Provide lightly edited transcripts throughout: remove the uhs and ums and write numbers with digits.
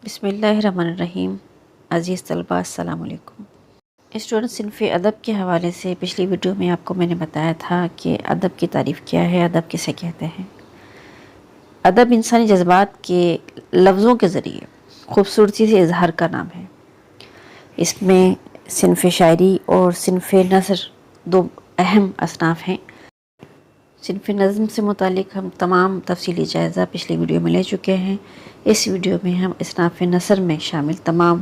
بسم اللہ الرحمن الرحیم۔ عزیز طلباء السلام علیکم۔ اسٹوڈنٹ صنف ادب کے حوالے سے پچھلی ویڈیو میں آپ کو میں نے بتایا تھا کہ ادب کی تعریف کیا ہے، ادب کسے کہتے ہیں۔ ادب انسانی جذبات کے لفظوں کے ذریعے خوبصورتی سے اظہار کا نام ہے۔ اس میں صنف شاعری اور صنف نثر دو اہم اصناف ہیں۔ صنف نظم سے متعلق ہم تمام تفصیلی جائزہ پچھلی ویڈیو میں لے چکے ہیں۔ اس ویڈیو میں ہم اصناف نثر میں شامل تمام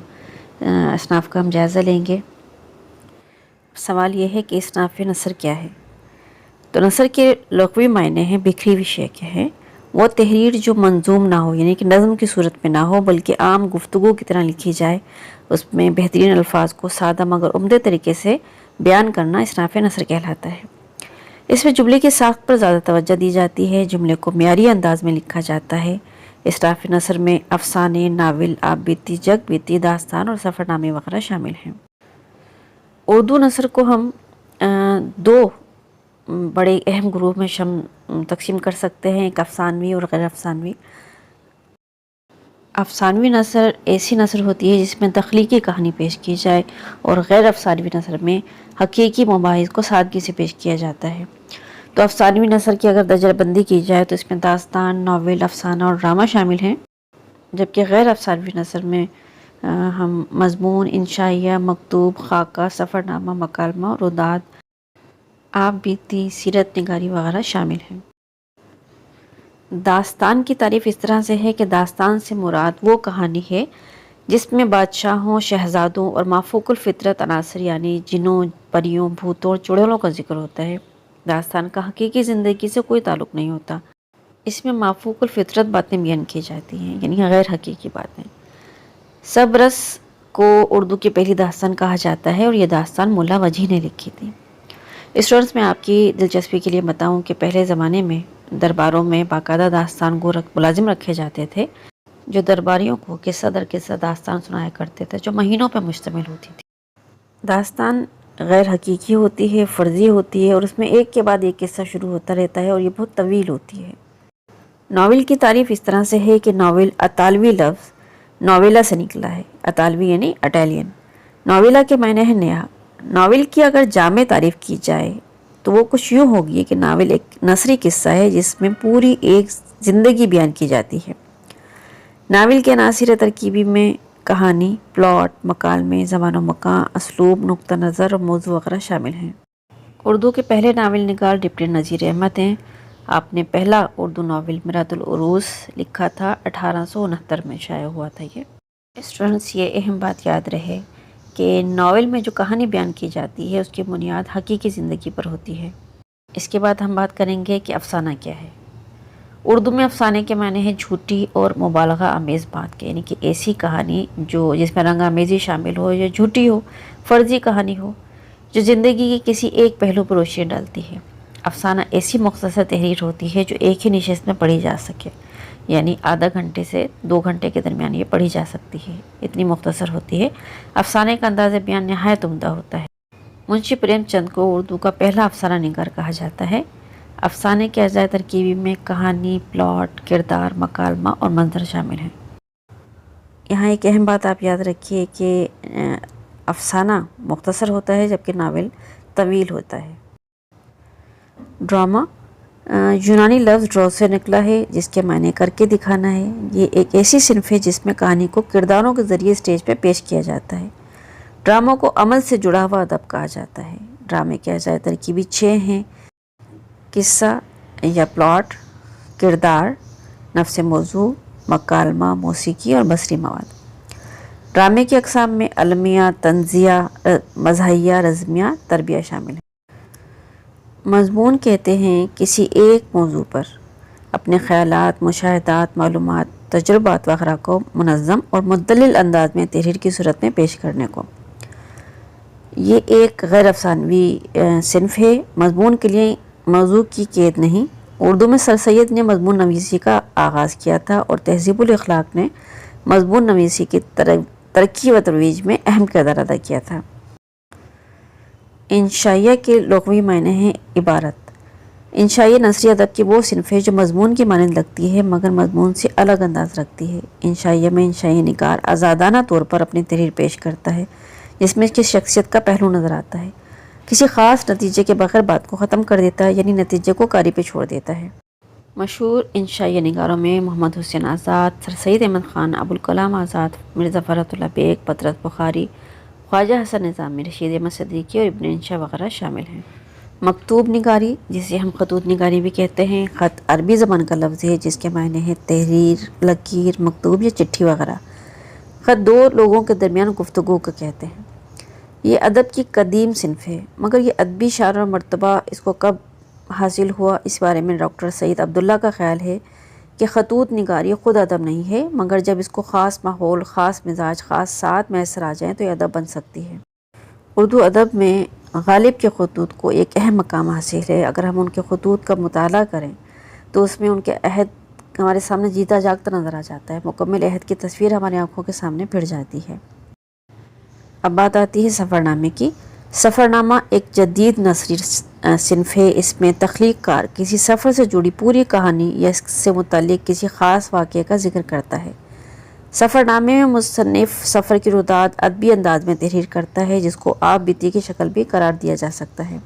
اصناف کا ہم جائزہ لیں گے۔ سوال یہ ہے کہ اصناف نثر کیا ہے؟ تو نثر کے لغوی معنی ہیں بکھری ہوئی شے کے ہیں۔ وہ تحریر جو منظوم نہ ہو، یعنی کہ نظم کی صورت میں نہ ہو بلکہ عام گفتگو کی طرح لکھی جائے، اس میں بہترین الفاظ کو سادہ مگر عمدہ طریقے سے بیان کرنا اصناف نثر کہلاتا ہے۔ اس میں جملے کی ساخت پر زیادہ توجہ دی جاتی ہے، جملے کو معیاری انداز میں لکھا جاتا ہے۔ اصناف نثر میں افسانے، ناول، آپ بیتی، جگ بیتی، داستان اور سفر نامے وغیرہ شامل ہیں۔ اردو نثر کو ہم دو بڑے اہم گروہ میں تقسیم کر سکتے ہیں، ایک افسانوی اور غیر افسانوی۔ افسانوی نثر ایسی نثر ہوتی ہے جس میں تخلیقی کہانی پیش کی جائے، اور غیر افسانوی نثر میں حقیقی مباحث کو سادگی سے پیش کیا جاتا ہے۔ تو افسانوی نثر کی اگر درجہ بندی کی جائے تو اس میں داستان، ناول، افسانہ اور ڈرامہ شامل ہیں، جبکہ غیر افسانوی نثر میں ہم مضمون، انشائیہ، مکتوب، خاکہ، سفر نامہ، مکالمہ، روداد، آپ بیتی، سیرت نگاری وغیرہ شامل ہیں۔ داستان کی تعریف اس طرح سے ہے کہ داستان سے مراد وہ کہانی ہے جس میں بادشاہوں، شہزادوں اور مافوق الفطرت عناصر یعنی جنوں، پریوں، بھوتوں اور چڑیلوں کا ذکر ہوتا ہے۔ داستان کا حقیقی زندگی سے کوئی تعلق نہیں ہوتا۔ اس میں مافوق الفطرت باتیں بیان کی جاتی ہیں، یعنی غیر حقیقی باتیں۔ صبرس کو اردو کی پہلی داستان کہا جاتا ہے اور یہ داستان ملا وجیح نے لکھی تھی۔ اسٹوڈنٹس میں آپ کی دلچسپی کے لیے بتاؤں کہ پہلے زمانے میں درباروں میں باقاعدہ داستان گو ملازم رکھے جاتے تھے جو درباریوں کو قصہ در قصہ داستان سنایا کرتے تھے، جو مہینوں پر مشتمل ہوتی تھی۔ داستان غیر حقیقی ہوتی ہے، فرضی ہوتی ہے، اور اس میں ایک کے بعد ایک قصہ شروع ہوتا رہتا ہے اور یہ بہت طویل ہوتی ہے۔ ناول کی تعریف اس طرح سے ہے کہ ناول اطالوی لفظ ناویلا سے نکلا ہے۔ اطالوی یعنی اٹیلین۔ ناویلا کے معنی ہے نیا۔ ناول کی اگر جامع تعریف کی جائے تو وہ کچھ یوں ہوگی کہ ناول ایک نثری قصہ ہے جس میں پوری ایک زندگی بیان کی جاتی ہے۔ ناول کے عناصر ترکیبی میں کہانی، پلاٹ، مکالمے، زمان و مکان، اسلوب، نقطہ نظر اور موضوع وغیرہ شامل ہیں۔ اردو کے پہلے ناول نگار ڈپٹی نذیر احمد ہیں۔ آپ نے پہلا اردو ناول میرات العروس لکھا تھا، 1869 میں شائع ہوا تھا یہ۔ اسٹوڈنٹس یہ اہم بات یاد رہے کہ ناول میں جو کہانی بیان کی جاتی ہے اس کی بنیاد حقیقی زندگی پر ہوتی ہے۔ اس کے بعد ہم بات کریں گے کہ افسانہ کیا ہے۔ اردو میں افسانے کے معنی ہے جھوٹی اور مبالغہ آمیز بات کے، یعنی کہ ایسی کہانی جس میں رنگ آمیزی شامل ہو یا جھوٹی ہو، فرضی کہانی ہو جو زندگی کے کسی ایک پہلو پر روشنی ڈالتی ہے۔ افسانہ ایسی مختصر تحریر ہوتی ہے جو ایک ہی نشست میں پڑھی جا سکے، یعنی آدھا گھنٹے سے 2 گھنٹے کے درمیان یہ پڑھی جا سکتی ہے، اتنی مختصر ہوتی ہے۔ افسانے کا انداز بیان نہایت عمدہ ہوتا ہے۔ منشی پریم چند کو اردو کا پہلا افسانہ نگار کہا جاتا ہے۔ افسانے کے اجزاء ترکیبی میں کہانی، پلاٹ، کردار، مکالمہ اور منظر شامل ہیں۔ یہاں ایک اہم بات آپ یاد رکھیے کہ افسانہ مختصر ہوتا ہے جبکہ ناول طویل ہوتا ہے۔ ڈرامہ یونانی لفظ ڈرو سے نکلا ہے جس کے معنی کر کے دکھانا ہے۔ یہ ایک ایسی صنف ہے جس میں کہانی کو کرداروں کے ذریعے اسٹیج پہ پیش کیا جاتا ہے۔ ڈراموں کو عمل سے جڑا ہوا ادب کہا جاتا ہے۔ ڈرامے کے اجزاء ترکیبی 6 ہیں: قصہ یا پلاٹ، کردار، نفس موضوع، مکالمہ، موسیقی اور بصری مواد۔ ڈرامے کی اقسام میں المیہ، طنزیہ، مزاحیہ، رزمیہ، تربیہ شامل ہیں۔ مضمون کہتے ہیں کسی ایک موضوع پر اپنے خیالات، مشاہدات، معلومات، تجربات وغیرہ کو منظم اور مدلل انداز میں تحریر کی صورت میں پیش کرنے کو۔ یہ ایک غیر افسانوی صنف ہے۔ مضمون کے لیے موضوع کی قید نہیں۔ اردو میں سر سید نے مضمون نویسی کا آغاز کیا تھا اور تہذیب الاخلاق نے مضمون نویسی کی ترقی و ترویج میں اہم کردار ادا کیا تھا۔ انشائیہ کے لغوی معنی ہیں عبارت۔ انشائی نثری ادب کی وہ صنف ہے جو مضمون کی مانند لگتی ہے مگر مضمون سے الگ انداز رکھتی ہے۔ انشائیہ میں انشائی نگار آزادانہ طور پر اپنی تحریر پیش کرتا ہے جس میں اس کی شخصیت کا پہلو نظر آتا ہے، کسی خاص نتیجے کے بغیر بات کو ختم کر دیتا ہے، یعنی نتیجے کو قاری پہ چھوڑ دیتا ہے۔ مشہور انشائیہ نگاروں میں محمد حسین آزاد، سر سید احمد خان، ابوالکلام آزاد، مرزا فرحت اللہ بیگ، پطرس بخاری، خواجہ حسن نظامی، رشید احمد صدیقی اور ابن انشا وغیرہ شامل ہیں۔ مکتوب نگاری، جسے ہم خطوط نگاری بھی کہتے ہیں، خط عربی زبان کا لفظ ہے جس کے معنی ہیں تحریر، لکیر، مکتوب یا چٹھی وغیرہ۔ خط دو لوگوں کے درمیان گفتگو کو کہتے ہیں۔ یہ ادب کی قدیم صنف ہے، مگر یہ ادبی شان اور مرتبہ اس کو کب حاصل ہوا، اس بارے میں ڈاکٹر سعید عبداللہ کا خیال ہے کہ خطوط نگاری خود ادب نہیں ہے، مگر جب اس کو خاص ماحول، خاص مزاج، خاص ساتھ میسر آ جائیں تو یہ ادب بن سکتی ہے۔ اردو ادب میں غالب کے خطوط کو ایک اہم مقام حاصل ہے۔ اگر ہم ان کے خطوط کا مطالعہ کریں تو اس میں ان کے عہد ہمارے سامنے جیتا جاگتا نظر آ جاتا ہے، مکمل عہد کی تصویر ہماری آنکھوں کے سامنے پھر جاتی ہے۔ اب بات آتی ہے سفر نامے کی۔ سفر نامہ ایک جدید نثری صنف ہے۔ اس میں تخلیق کار کسی سفر سے جڑی پوری کہانی یا اس سے متعلق کسی خاص واقعے کا ذکر کرتا ہے۔ سفر نامے میں مصنف سفر کی روداد ادبی انداز میں تحریر کرتا ہے جس کو آپ بیتی کی شکل بھی قرار دیا جا سکتا ہے۔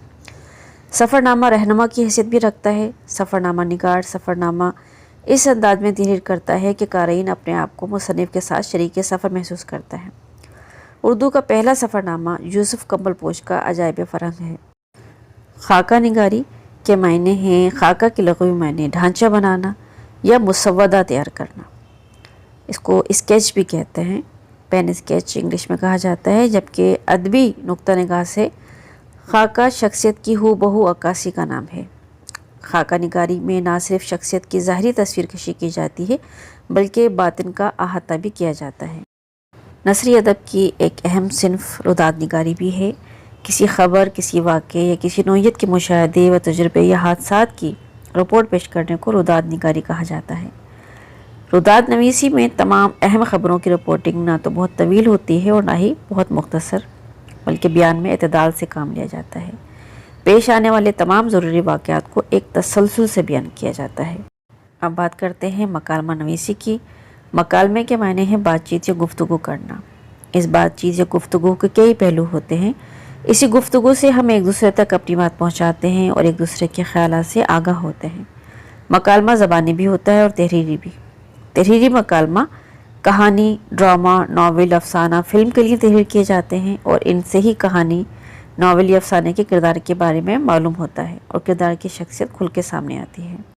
سفر نامہ رہنما کی حیثیت بھی رکھتا ہے۔ سفر نامہ نگار سفر نامہ اس انداز میں تحریر کرتا ہے کہ قارئین اپنے آپ کو مصنف کے ساتھ شریک سفر محسوس کرتا ہے۔ اردو کا پہلا سفر نامہ یوسف کمبل پوش کا عجائب فرہنگ ہے۔ خاکہ نگاری کے معنی ہیں خاکہ کے لغوی معنی ڈھانچہ بنانا یا مسودہ تیار کرنا۔ اس کو اسکیچ بھی کہتے ہیں، پین اسکیچ انگلش میں کہا جاتا ہے، جبکہ ادبی نقطہ نگاہ سے خاکہ شخصیت کی ہو بہو عکاسی کا نام ہے۔ خاکہ نگاری میں نہ صرف شخصیت کی ظاہری تصویر کشی کی جاتی ہے بلکہ باطن کا احاطہ بھی کیا جاتا ہے۔ نثری ادب کی ایک اہم صنف روداد نگاری بھی ہے۔ کسی خبر، کسی واقعے یا کسی نوعیت کے مشاہدے و تجربے یا حادثات کی رپورٹ پیش کرنے کو روداد نگاری کہا جاتا ہے۔ روداد نویسی میں تمام اہم خبروں کی رپورٹنگ نہ تو بہت طویل ہوتی ہے اور نہ ہی بہت مختصر، بلکہ بیان میں اعتدال سے کام لیا جاتا ہے۔ پیش آنے والے تمام ضروری واقعات کو ایک تسلسل سے بیان کیا جاتا ہے۔ اب بات کرتے ہیں مکالمہ نویسی کی۔ مکالمے کے معنی ہیں بات چیت یا گفتگو کرنا۔ اس بات چیت یا گفتگو کے کئی پہلو ہوتے ہیں۔ اسی گفتگو سے ہم ایک دوسرے تک اپنی بات پہنچاتے ہیں اور ایک دوسرے کے خیالات سے آگاہ ہوتے ہیں۔ مکالمہ زبانی بھی ہوتا ہے اور تحریری بھی۔ تحریری مکالمہ کہانی، ڈرامہ، ناول، افسانہ، فلم کے لیے تحریر کیے جاتے ہیں اور ان سے ہی کہانی، ناول یا افسانے کے کردار کے بارے میں معلوم ہوتا ہے اور کردار کی شخصیت کھل کے سامنے آتی ہے۔